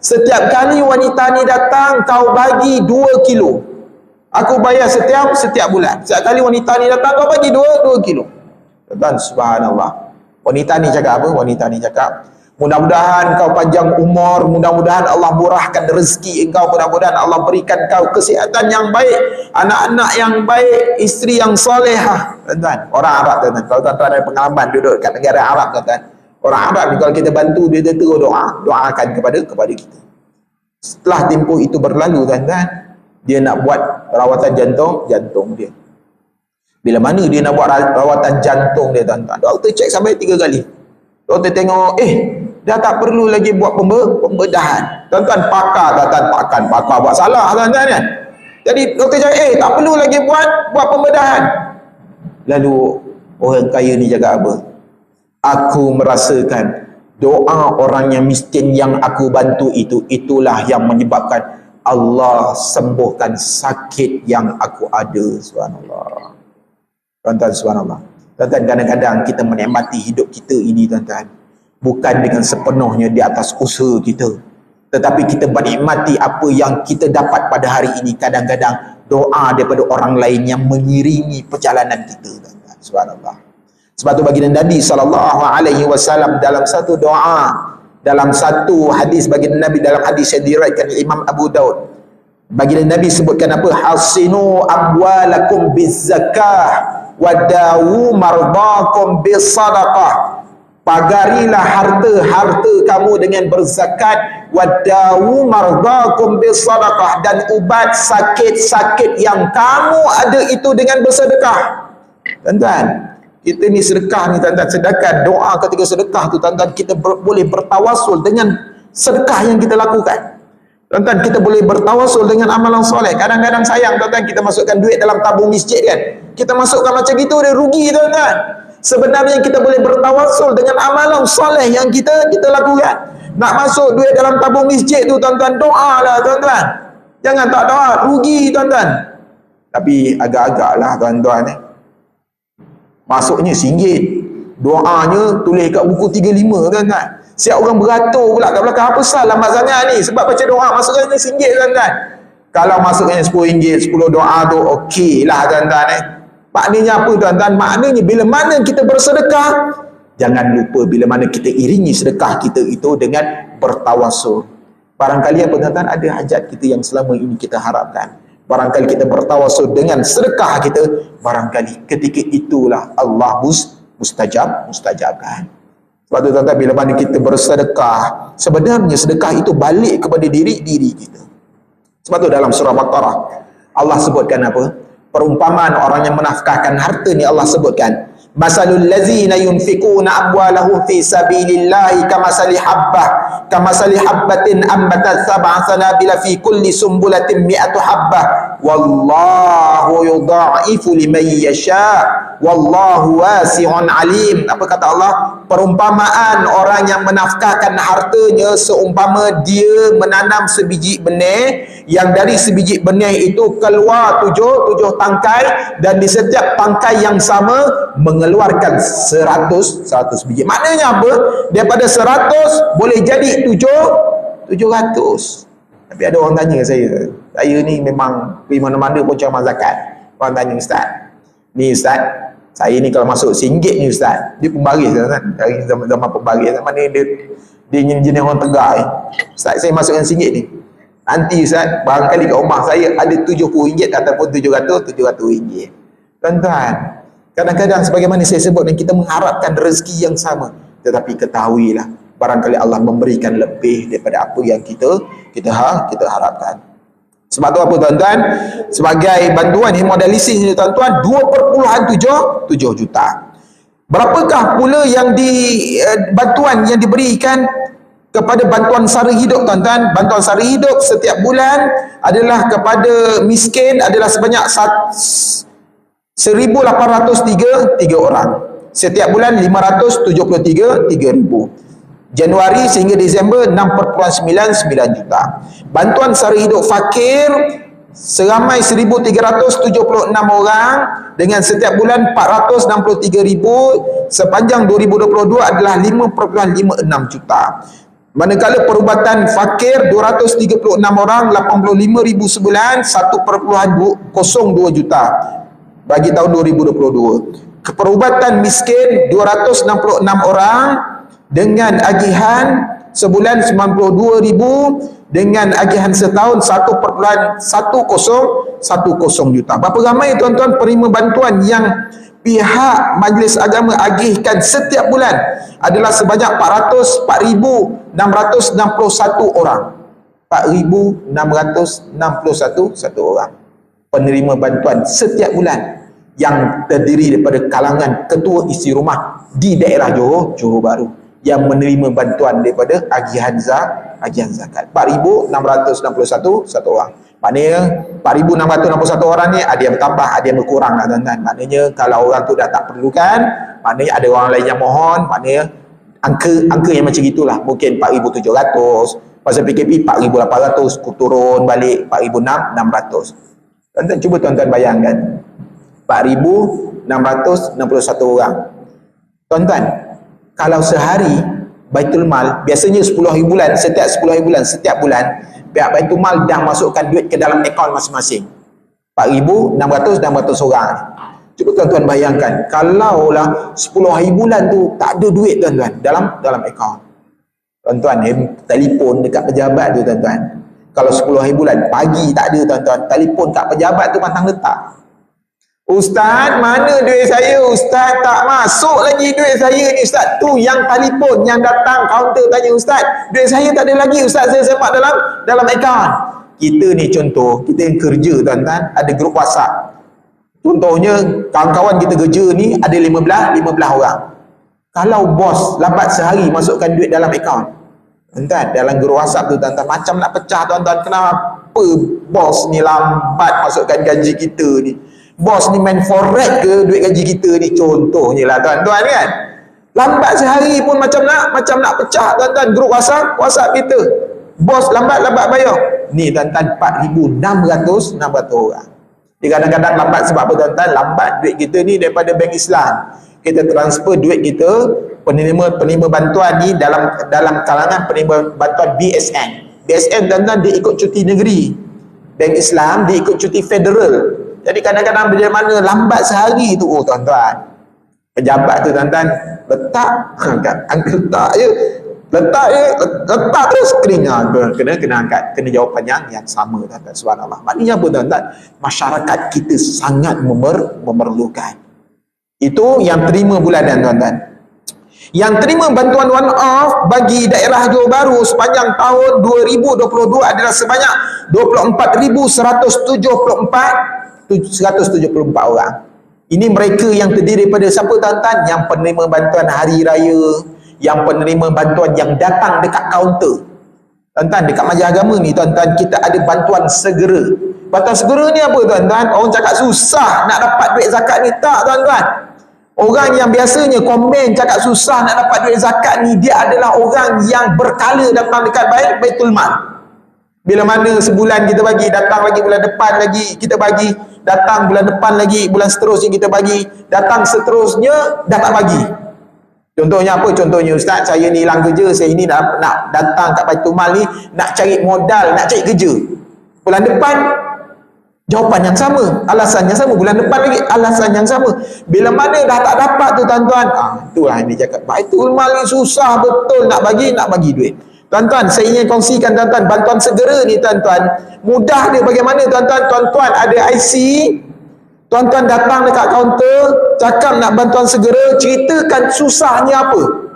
setiap kali wanita ni datang, kau bagi 2 kilo. Aku bayar setiap bulan. Setiap kali wanita ni datang, kau bagi 2 kilo. Tuan, subhanallah. Wanita ni cakap apa? Wanita ni cakap, mudah-mudahan kau panjang umur, mudah-mudahan Allah murahkan rezeki engkau, mudah-mudahan Allah berikan kau kesihatan yang baik, anak-anak yang baik, isteri yang solehah. Tuan-tuan, orang Arab tuan-tuan, kalau tuan-tuan ada pengalaman duduk kat negara Arab tuan-tuan, orang Arab ni kalau kita bantu dia terus doakan kepada kita. Setelah tempoh itu berlalu tuan-tuan, dia nak buat rawatan jantung dia. Bila mana dia nak buat rawatan jantung dia tuan-tuan, doktor cek sampai 3 kali. Doktor tengok, dah tak perlu lagi buat pembedahan. Tuan-tuan, pakar buat salah tuan-tuan kan. Jadi doktor cakap, tak perlu lagi buat pembedahan. Lalu orang kaya ni cakap apa? Aku merasakan doa orang yang miskin yang aku bantu itulah yang menyebabkan Allah sembuhkan sakit yang aku ada. Subhanallah. Tuan-tuan, subhanallah. Tuan-tuan, kadang-kadang kita menikmati hidup kita ini tuan-tuan. bukan dengan sepenuhnya di atas usaha kita, tetapi kita menikmati apa yang kita dapat pada hari ini. Kadang-kadang doa daripada orang lain yang mengiringi perjalanan kita. Subhanallah. Sebab tu baginda Nabi SAW dalam satu doa, dalam satu hadis baginda Nabi, dalam hadis yang diriwayatkan Imam Abu Daud, baginda Nabi sebutkan apa? Hasinu abwalakum bizzakah wadawu mardakum bisadaqah. Pagarilah harta-harta kamu dengan berzakat, wadawu mardakum bisadaqah, dan ubat sakit-sakit yang kamu ada itu dengan bersedekah. Tuan-tuan, kita ni sedekah ni tuan-tuan, sedekah doa ketika sedekah tu tuan-tuan, kita boleh bertawasul dengan sedekah yang kita lakukan. Tuan-tuan, kita boleh bertawasul dengan amalan soleh. Kadang-kadang sayang tuan-tuan, kita masukkan duit dalam tabung masjid kan, kita masukkan macam gitu, dia rugi tuan-tuan. Sebenarnya kita boleh bertawasul dengan amalan soleh yang kita lakukan. Nak masuk duit dalam tabung masjid tu tuan-tuan, doa lah tuan-tuan, jangan tak doa, rugi tuan-tuan. Tapi agak-agak lah tuan-tuan, masuknya RM1, doanya tulis kat buku 35 tuan-tuan. Siap orang beratur pula kat belakang, apa salah lambat sangat ni, sebab baca doa masukkan RM1 tuan-tuan. Kalau masukkan RM10, 10 doa tu okey lah tuan-tuan. Maknanya apa tuan-tuan? Maknanya bila mana kita bersedekah, jangan lupa bila mana kita iringi sedekah kita itu dengan bertawasul. Barangkali apa tuan-tuan, ada hajat kita yang selama ini kita harapkan, barangkali kita bertawasul dengan sedekah kita, barangkali ketika itulah Allah mustajabkan. Sebab tu tuan-tuan, bila mana kita bersedekah, sebenarnya sedekah itu balik kepada diri kita. Sebab tu dalam surah Baqarah Allah sebutkan apa? Perumpamaan orang yang menafkahkan harta ni, Allah sebutkan, masalul ladzina yunfikuna amwalahum fi sabilillahi kamasali habbatin ambatat sab'a sanabila fi kulli sumbulatin mi'atu habbah wallahu yudha'ifu liman yasha wallahu wasi'un alim. Apa kata Allah? Perumpamaan orang yang menafkahkan hartanya seumpama dia menanam sebiji benih, yang dari sebiji benih itu keluar tujuh tangkai, dan di setiap tangkai yang sama mengeluarkan 100 biji. Maknanya apa? Daripada 100 boleh jadi 700. Tapi ada orang tanya saya ni memang pergi mana-mana pun ceramah zakat. Orang tanya, Ustaz, ni Ustaz, saya ni kalau masuk RM1 ni Ustaz, dia pembaris kan, dari zaman pembaris, mana dia jenis orang tegak ni. Ustaz, saya masukkan RM1 ni, nanti Ustaz, barangkali kat rumah saya ada RM70 ataupun RM700. Tuan-tuan, kadang-kadang sebagaimana saya sebut, dan kita mengharapkan rezeki yang sama, tetapi ketahuilah barangkali Allah memberikan lebih daripada apa yang kita harapkan. Sebab tu apa tuan-tuan, sebagai bantuan hemodialisis ni tuan-tuan, 2.7 juta. Berapakah pula yang bantuan yang diberikan kepada bantuan sara hidup tuan-tuan? Bantuan sara hidup setiap bulan adalah kepada miskin adalah sebanyak 1,803 orang. Setiap bulan 573,000. Januari sehingga Disember 6.99 juta. Bantuan sara hidup fakir seramai 1,376 orang dengan setiap bulan 463,000. Sepanjang 2022 adalah 5.56 juta. Manakala perubatan fakir 236 orang, 85,000 sebulan, 1.02 juta bagi tahun 2022. Perubatan miskin 266 orang dengan agihan sebulan 92,000, dengan agihan setahun 1.1010 juta. Berapa ramai tuan-tuan penerima bantuan yang pihak Majlis Agama agihkan setiap bulan? Adalah sebanyak 4,661 orang. 4,661 orang penerima bantuan setiap bulan, yang terdiri daripada kalangan ketua isi rumah di daerah Johor Bahru yang menerima bantuan daripada agihan zakat. 4,661 orang. Maknanya 4,661 orang ni ada yang bertambah, ada yang berkurang lah tuan-tuan. Maknanya kalau orang tu dah tak perlukan, maknanya ada orang lain yang mohon, maknanya angka yang macam itulah. Mungkin 4,700, pasal PKP 4,800, turun balik 4,600. Tuan-tuan cuba tuan-tuan bayangkan, 4,661 orang. Tuan-tuan, kalau sehari Baitul Mal, biasanya 10 hari bulan, setiap 10 hari bulan, setiap bulan, pihak Baitul Mal dah masukkan duit ke dalam akaun masing-masing. 4,600 orang. Cuba tuan-tuan bayangkan, kalaulah 10 hari bulan tu tak ada duit tuan-tuan dalam akaun. Tuan-tuan, telefon dekat pejabat tu tuan-tuan. Kalau 10 hari bulan, pagi tak ada tuan-tuan, telefon kat pejabat tu pantang letak. Ustaz, mana duit saya? Ustaz, tak masuk lagi duit saya ni Ustaz. Tu yang telefon, yang datang kaunter tanya, Ustaz, duit saya tak ada lagi Ustaz, saya semak dalam akaun. Kita ni contoh, kita yang kerja tuan-tuan, ada grup WhatsApp. Contohnya, kawan-kawan kita kerja ni ada 15 orang. Kalau bos lambat sehari masukkan duit dalam akaun, tuan-tuan, dalam grup WhatsApp tu tuan-tuan, macam nak pecah tuan-tuan. Kenapa bos ni lambat masukkan gaji kita ni? Bos ni main forex ke duit gaji kita ni? Contohnya lah tuan-tuan kan. Lambat sehari pun macam nak pecah tuan-tuan. Grup WhatsApp kita, bos lambat bayar. Ni tuan-tuan, 4,600 orang. Dia kadang-kadang lambat sebab apa tuan-tuan? Lambat duit kita ni daripada bank Islam. Kita transfer duit kita, penerima bantuan ni dalam kalangan penerima bantuan BSN. BSN tuan-tuan, dia ikut cuti negeri. Bank Islam dia ikut cuti federal. Jadi kadang-kadang bila mana lambat sehari tu, oh tuan-tuan, pejabat tu tuan-tuan letak letak terus kena angkat, kena jawapan yang sama tuan-tuan. Subhanallah. Maknanya apa tuan-tuan? Masyarakat kita sangat memerlukan. Itu yang terima bulanan tuan-tuan. Yang terima bantuan one off bagi daerah Johor Bahru sepanjang tahun 2022 adalah sebanyak 174 orang. Ini mereka yang terdiri daripada siapa tuan-tuan? Yang penerima bantuan hari raya, yang penerima bantuan yang datang dekat kaunter. Tuan-tuan, dekat Majlis Agama ni tuan-tuan, kita ada bantuan segera. Bantuan segera ni apa tuan-tuan? Orang cakap susah nak dapat duit zakat ni. Tak tuan-tuan. Orang yang biasanya komen cakap susah nak dapat duit zakat ni, dia adalah orang yang berkala datang dekat Baitul Mal. Bila mana sebulan kita bagi, datang lagi bulan depan lagi kita bagi, datang bulan depan lagi, bulan seterusnya kita bagi, datang seterusnya dah tak bagi. Contohnya apa? Contohnya, Ustaz, saya ni hilang kerja, saya ni nak datang kat Baitul Mal ni, nak cari modal, nak cari kerja. Bulan depan jawapan yang sama, alasan yang sama. Bulan depan lagi alasan yang sama. Bila mana dah tak dapat tu tuan-tuan, itulah ini cakap Baitul Mal ni susah betul nak bagi duit. Tuan-tuan, saya ingin kongsikan tuan-tuan, bantuan segera ni tuan-tuan, mudah dia bagaimana tuan-tuan? Tuan-tuan ada IC, tuan-tuan datang dekat kaunter, cakap nak bantuan segera, ceritakan susahnya apa.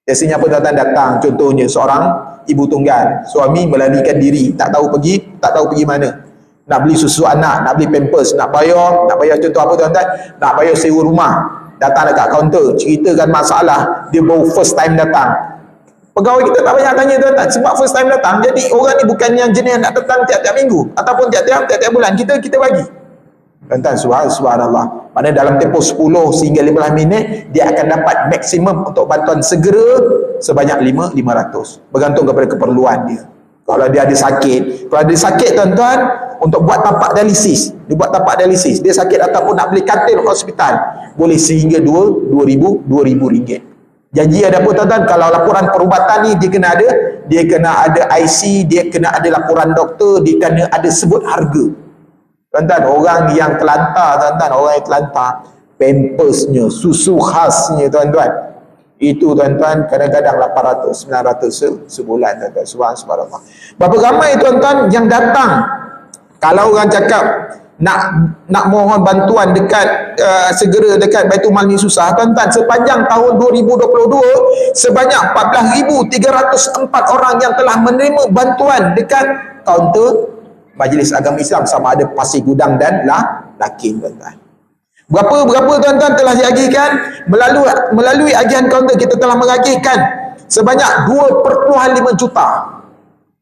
Biasanya apa tuan-tuan? Datang, contohnya seorang ibu tunggal, suami melarikan diri, tak tahu pergi mana. Nak beli susu anak, nak beli pampers, nak bayar contoh apa tuan-tuan? Nak bayar sewa rumah. Datang dekat kaunter, ceritakan masalah, dia baru first time datang. Pegawai kita tak banyak tanya tuan-tuan, sebab first time datang. Jadi orang ni bukan yang jenis nak datang tiap-tiap minggu ataupun tiap-tiap bulan. Kita bagi. Tuan-tuan, subhanallah. Mana dalam tempoh 10 sehingga 15 minit dia akan dapat maksimum untuk bantuan segera sebanyak 500. Bergantung kepada keperluan dia. Kalau dia ada sakit, tuan-tuan, untuk buat tapak dialisis, dia sakit ataupun nak beli katil hospital, boleh sehingga 2,000 ringgit. Janji ada apa tuan-tuan? Kalau laporan perubatan ni dia kena ada IC, dia kena ada laporan doktor, dia kena ada sebut harga. Tuan-tuan, orang yang terlantar pampersnya, susu khasnya tuan-tuan, itu tuan-tuan kadang-kadang 800-900 sebulan tuan-tuan. Subhanallah. Berapa ramai tuan-tuan yang datang? Kalau orang cakap nak mohon bantuan dekat segera dekat Baitul Mal ni susah tuan-tuan. Sepanjang tahun 2022 sebanyak 14,304 orang yang telah menerima bantuan dekat kaunter Majlis Agama Islam, sama ada Pasir Gudang dan Lakin tuan-tuan. Berapa tuan-tuan telah diagihkan melalui agihan kaunter? Kita telah mengagihkan sebanyak 2.5 juta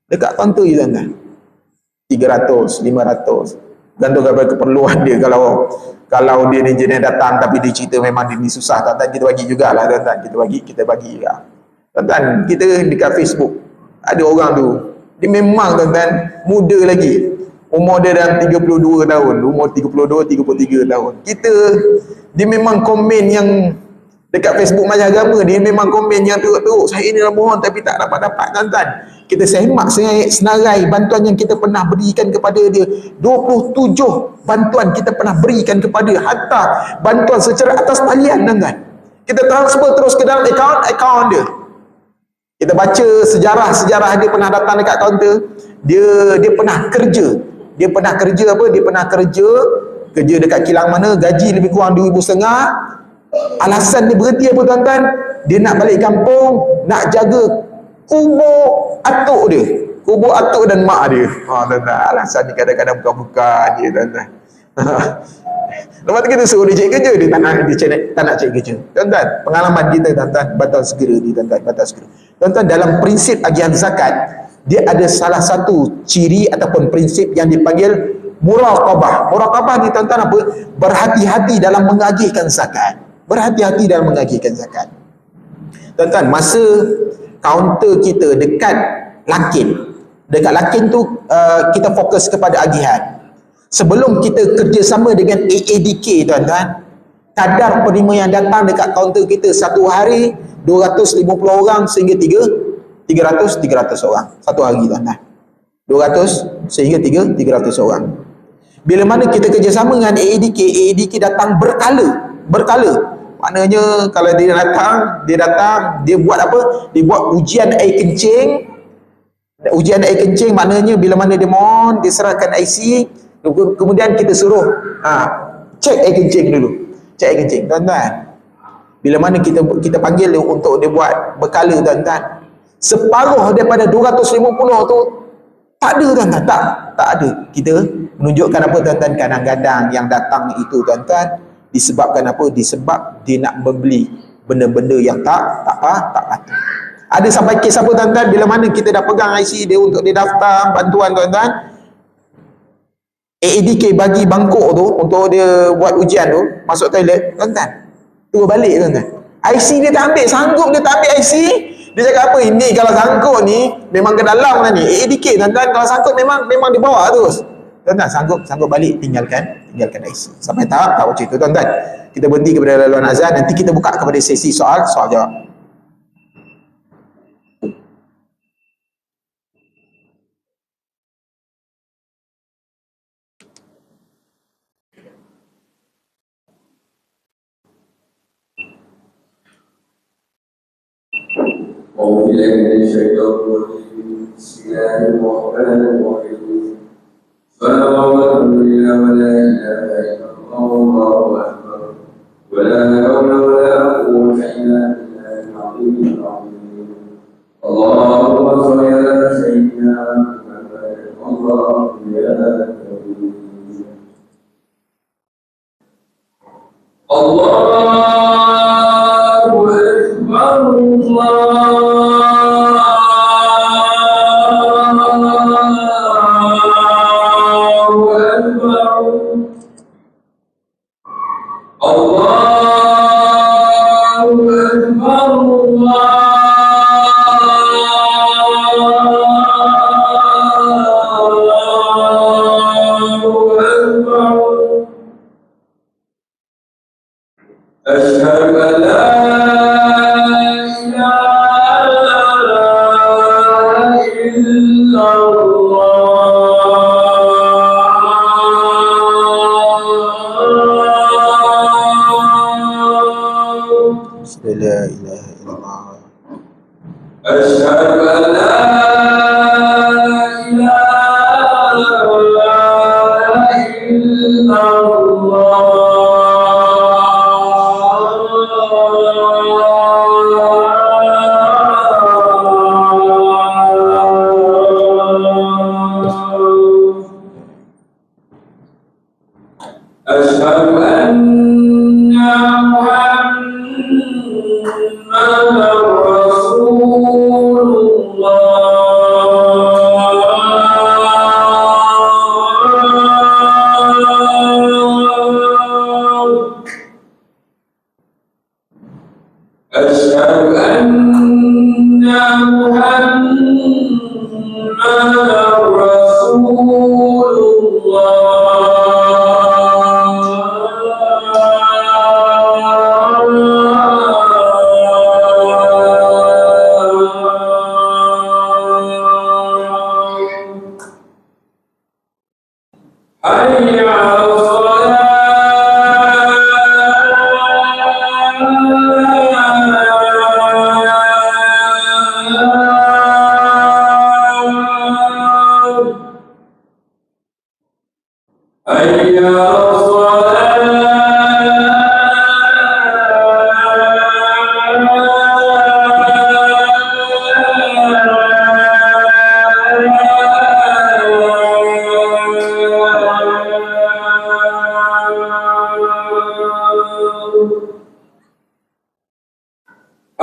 dekat kaunter ni tuan-tuan. 300, 500 gantung kepada keperluan dia. Kalau dia ni jenis datang tapi dia cerita memang dia ni susah, tuan-tuan, kita bagi jugalah tuan-tuan, kita bagi juga. Tuan-tuan, kita dekat Facebook ada orang tu, dia memang tuan-tuan muda lagi, umur dia dalam 32 tahun, umur 32, 33 tahun. Dia memang komen yang Dekat Facebook Majlis Agama, dia memang komen yang teruk-teruk. Saya ni mohon tapi tak dapat-dapat, tuan-tuan. Kita semak senarai bantuan yang kita pernah berikan kepada dia. 27 bantuan kita pernah berikan kepada, hatta bantuan secara atas talian, tuan-tuan. Kita transfer terus ke dalam akaun dia. Kita baca sejarah dia pernah datang dekat kaunter. Dia pernah kerja. Dia pernah kerja dekat kilang mana, gaji lebih kurang 2,500. Alasan dia berhenti apa, tuan-tuan? Dia nak balik kampung, nak jaga kubur atuk dia, kubur atuk dan mak dia. Tuan-tuan, alasan ni kadang-kadang bukan dia, tuan-tuan. Lepas tu kita suruh dia cari kerja, dia tak nak cari kerja. Tuan-tuan, pengalaman kita, tuan-tuan, batal segera ni, tuan-tuan, batal segera. Tuan-tuan, dalam prinsip agihan zakat, dia ada salah satu ciri ataupun prinsip yang dipanggil muraqabah. Muraqabah ni, tuan-tuan, apa? Berhati-hati dalam mengagihkan zakat. Berhati-hati dalam mengagihkan zakat. Tuan-tuan, masa kaunter kita dekat Lakin tu kita fokus kepada agihan. Sebelum kita kerjasama dengan AADK, tuan-tuan, kadar penerima yang datang dekat kaunter kita satu hari 250 orang sehingga 300 orang satu hari, tuan-tuan. 200 sehingga 300 orang. Bila mana kita kerjasama dengan AADK datang berkala. Maknanya kalau dia datang, dia buat apa? Dia buat ujian air kencing. Ujian air kencing maknanya bila mana dia mohon, dia serahkan IC, kemudian kita suruh cek air kencing dulu. Cek air kencing, tuan-tuan. Bila mana kita panggil dia untuk dia buat berkala, tuan-tuan. Separuh daripada 250 tu tak ada, tuan-tuan. Tak ada. Kita menunjukkan apa, tuan-tuan? Kadang-kadang yang datang itu, tuan-tuan, disebabkan apa? Disebab dia nak membeli benda-benda yang tak patut. Ada sampai kes apa, tuan-tuan? Bila mana kita dah pegang IC dia untuk dia daftar bantuan, tuan-tuan, AADK bagi bangkok tu untuk dia buat ujian tu, masuk toilet, tuan-tuan, turun balik, tuan-tuan. IC dia tak ambil, sanggup dia tak ambil IC. Dia cakap apa? Ini kalau sangkut ni memang ke dalam lah ni. AADK, tuan-tuan, kalau sangkut memang dibawa terus. Tuan-tuan, sanggup balik, tinggalkan IC. Sampai tahap tak macam itu, tuan-tuan. Kita berhenti kepada laluan azan, nanti kita buka kepada sesi soal jawab.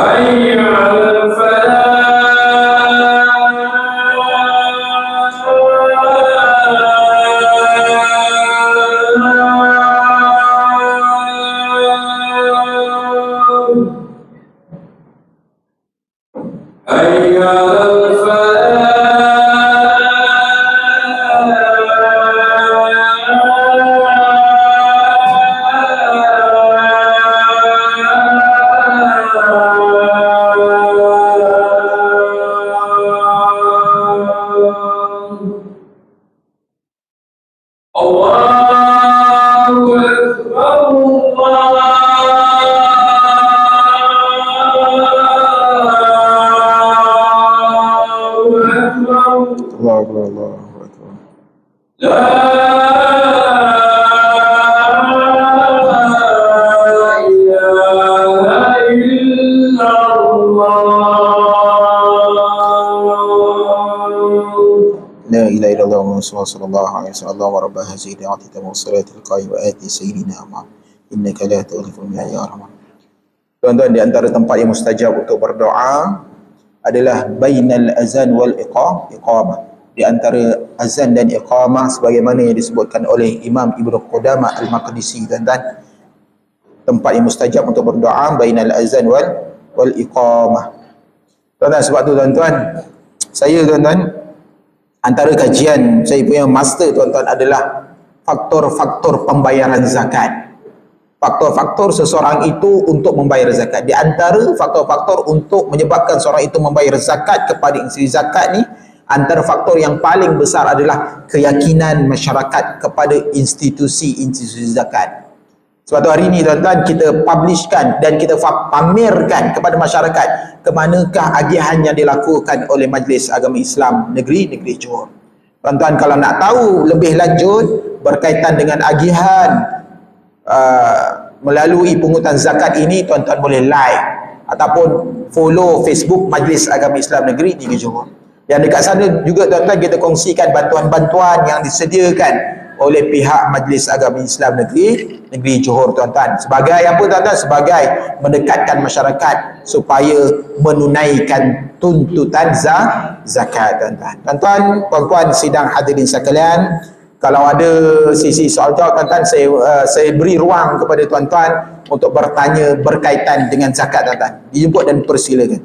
حي على الفلاح حي على sallallahu alaihi wasallam wa rabbah hazihi da'wati wa salatil qaim wa ati sayyidina Muhammad innaka la tughfirul ya rahman. Tuan-tuan, di antara tempat yang mustajab untuk berdoa adalah bainal azan wal iqamah, di antara azan dan iqamah sebagaimana yang disebutkan oleh Imam Ibnu Qudamah Al-Maqdisi. Tuan-tuan, tempat yang mustajab untuk berdoa bainal azan wal iqamah. Tuan-tuan, sebab tu tuan-tuan, saya tuan-tuan, antara kajian saya punya master tuan-tuan adalah faktor-faktor pembayaran zakat. Faktor-faktor seseorang itu untuk membayar zakat. Di antara faktor-faktor untuk menyebabkan seorang itu membayar zakat kepada institusi zakat ni, antara faktor yang paling besar adalah keyakinan masyarakat kepada institusi-institusi zakat. Sebab tu hari ni tuan-tuan, kita publishkan dan kita pamerkan kepada masyarakat ke manakah agihan yang dilakukan oleh Majlis Agama Islam Negeri Johor. Tuan-tuan, kalau nak tahu lebih lanjut berkaitan dengan agihan melalui pungutan zakat ini, tuan-tuan boleh like ataupun follow Facebook Majlis Agama Islam Negeri Johor. Dan dekat sana juga tuan-tuan, kita kongsikan bantuan-bantuan yang disediakan oleh pihak Majlis Agama Islam Negeri Johor tuan-tuan. Sebagai apa tuan-tuan? Sebagai mendekatkan masyarakat supaya menunaikan tuntutan zakat tuan-tuan. Tuan-tuan, puan-puan sidang hadirin sekalian, kalau ada sisi soal jawab tuan-tuan, saya beri ruang kepada tuan-tuan untuk bertanya berkaitan dengan zakat tuan-tuan. Dijemput dan persilakan.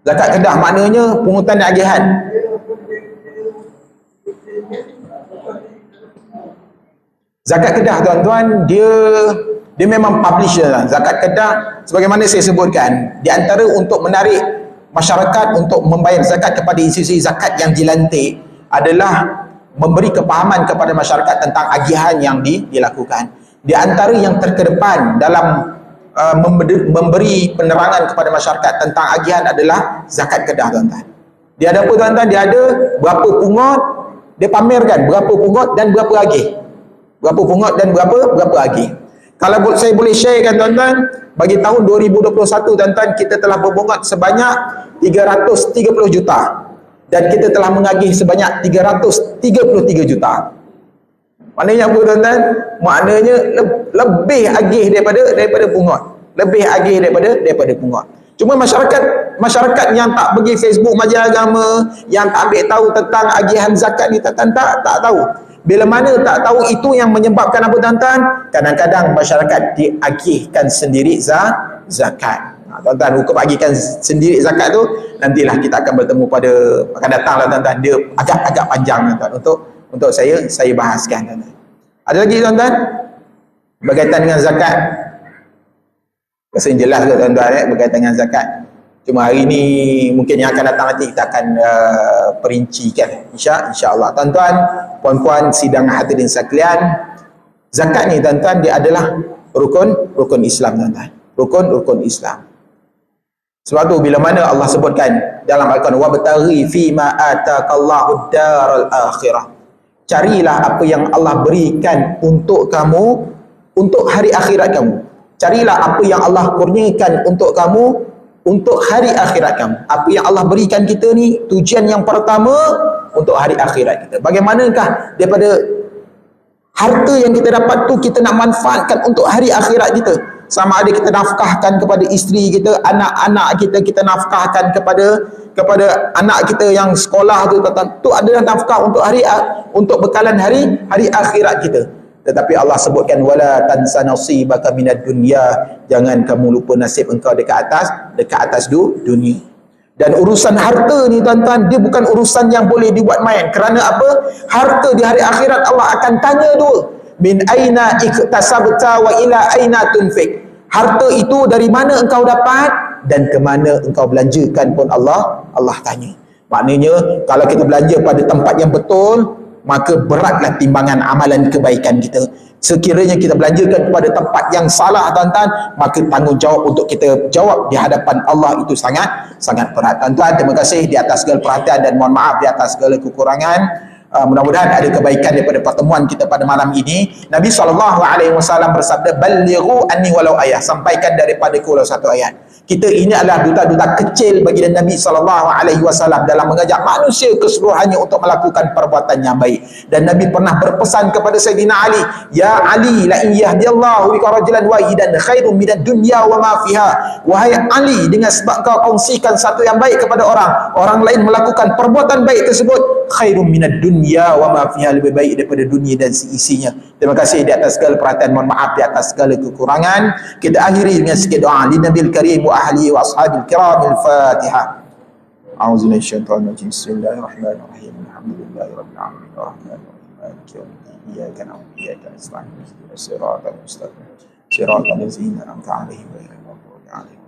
Zakat kedah maknanya pungutan dan agihan. Zakat kedah tuan-tuan, dia memang publisher lah. Zakat kedah sebagaimana saya sebutkan, di antara untuk menarik masyarakat untuk membayar zakat kepada institusi zakat yang dilantik adalah memberi kepahaman kepada masyarakat tentang agihan yang dilakukan. Di antara yang terkedepan dalam memberi penerangan kepada masyarakat tentang agihan adalah zakat kedah tuan-tuan. Dia ada apa tuan-tuan? Dia ada berapa pungut, dia pamerkan berapa pungut dan berapa agih. Berapa pungut dan berapa agih. Kalau saya boleh sharekan tuan-tuan, bagi tahun 2021 tuan-tuan, kita telah berbungut sebanyak 330 juta. Dan kita telah mengagih sebanyak 333 juta. Maknanya apa tuan-tuan? Maknanya lebih agih daripada pungut. Lebih agih daripada pungut. Cuma masyarakat yang tak pergi Facebook Majlis Agama, yang tak ambil tahu tentang agihan zakat ni, tak tahu. Bila mana tak tahu, itu yang menyebabkan apa tuan-tuan? Kadang-kadang masyarakat diagihkan sendiri zakat. Tuan-tuan, hukum agihkan sendiri zakat tu nantilah kita akan bertemu akan datanglah tuan-tuan. Dia agak panjang tuan-tuan untuk saya bahaskan tuan-tuan. Ada lagi tuan-tuan berkaitan dengan zakat? Rasa jelas ke tuan-tuan berkaitan dengan zakat? Cuma hari ni mungkin yang akan datang nanti kita akan perincikan insya-Allah. Tuan-tuan, puan-puan sidang hadirin sekalian, zakat ni tuan-tuan dia adalah rukun Islam tuan-tuan. Rukun Islam. Sebab tu bila mana Allah sebutkan dalam Al-Quran, wabtaghi fima ataqallahu daral akhirah. Carilah apa yang Allah berikan untuk kamu untuk hari akhirat kamu. Carilah apa yang Allah kurniakan untuk kamu untuk hari akhirat kamu. Apa yang Allah berikan kita ni, tujuan yang pertama untuk hari akhirat kita. Bagaimanakah daripada harta yang kita dapat tu kita nak manfaatkan untuk hari akhirat kita? Sama ada kita nafkahkan kepada isteri kita, anak-anak kita, kita nafkahkan kepada anak kita yang sekolah tu, tu adalah nafkah untuk untuk bekalan hari akhirat kita. Tetapi Allah sebutkan wala tansa nasibaka minad dunya, jangan kamu lupa nasib engkau dekat atas dunia. Dan urusan harta ni tuan-tuan, dia bukan urusan yang boleh dibuat main. Kerana apa? Harta di hari akhirat Allah akan tanya dua. Min aina iktasabta wa ila aina tunfik. Harta itu dari mana engkau dapat dan ke mana engkau belanjakan pun Allah tanya. Maknanya kalau kita belanja pada tempat yang betul, maka beratlah timbangan amalan kebaikan kita. Sekiranya kita belanjakan kepada tempat yang salah tuan-tuan, maka tanggungjawab untuk kita jawab di hadapan Allah itu sangat berat. Tuan-tuan, terima kasih di atas segala perhatian dan mohon maaf di atas segala kekurangan. Mudah-mudahan ada kebaikan daripada pertemuan kita pada malam ini. Nabi SAW bersabda, "Ballighu anni walau ayah." Sampaikan daripadaku walau satu ayat. Kita ini adalah duta-duta kecil bagi Nabi SAW dalam mengajak manusia keseluruhannya untuk melakukan perbuatan yang baik. Dan Nabi pernah berpesan kepada Sayyidina Ali, "Ya Ali, la in yahdiyallahu bika rajulan wahidan khairum minad dunya wa ma fiha." Wahai Ali, dengan sebab kau kongsikan satu yang baik kepada orang lain melakukan perbuatan baik tersebut, khairum minad dunya wa ma fiha, lebih baik daripada dunia dan seisinya. Terima kasih di atas segala perhatian, mohon maaf di atas segala kekurangan. Kita akhiri dengan sedikit doa li Nabil Karim wa ahli wa ashabil kiram. Al-Fatihah. A'udzu billahi minasyaitonir rajim. Bismillahirrahmanirrahim. Alhamdulillahirabbil alamin. Arrahmanirrahim. Maliki yaumiddin. Iyyaka na'budu wa iyyaka nasta'in. Ihdinas siratal mustaqim. Siratal ladzina an'amta 'alaihim ghairil maghdubi 'alaihim.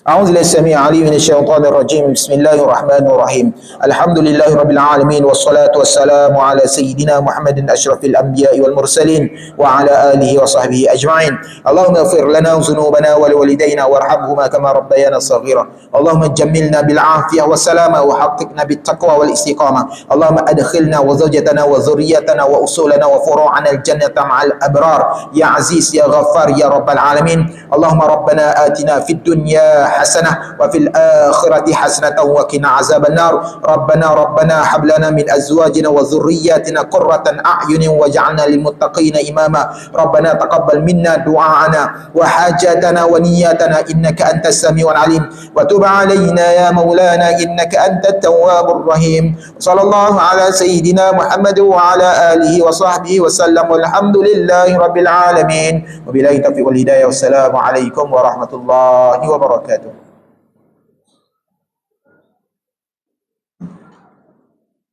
أعوذ بالله السميع العليم من الشيطان الرجيم. بسم الله الرحمن الرحيم. الحمد لله رب العالمين والصلاة والسلام على سيدنا محمد أشرف الأنبياء والمرسلين وعلى آله وصحبه أجمعين. اللهم اغفر لنا ذنوبنا ولوالدينا وارحمهما كما ربيانا صغيرا. اللهم جملنا بالعافية والسلامة وحققنا بالتقوى والاستقامة. اللهم أدخلنا وزوجتنا وذريتنا وأصولنا وفروعنا الجنة مع الأبرار يا عزيز يا غفار يا رب العالمين. اللهم ربنا آتنا في الدنيا حسنة وفي الآخرة حسنة وقنا عذاب النار. ربنا هب لنا من أزواجنا وذرياتنا قرة أعين واجعلنا للمتقين إماما. ربنا تقبل منا دعاءنا وحاجاتنا ونياتنا إنك أنت السميع العليم وتب علينا يا مولانا إنك أنت التواب الرحيم. صلى الله على سيدنا محمد وعلى آله وصحبه وسلم والحمد لله رب العالمين. وبالله التوفيق والهداية والسلام عليكم ورحمة الله وبركاته.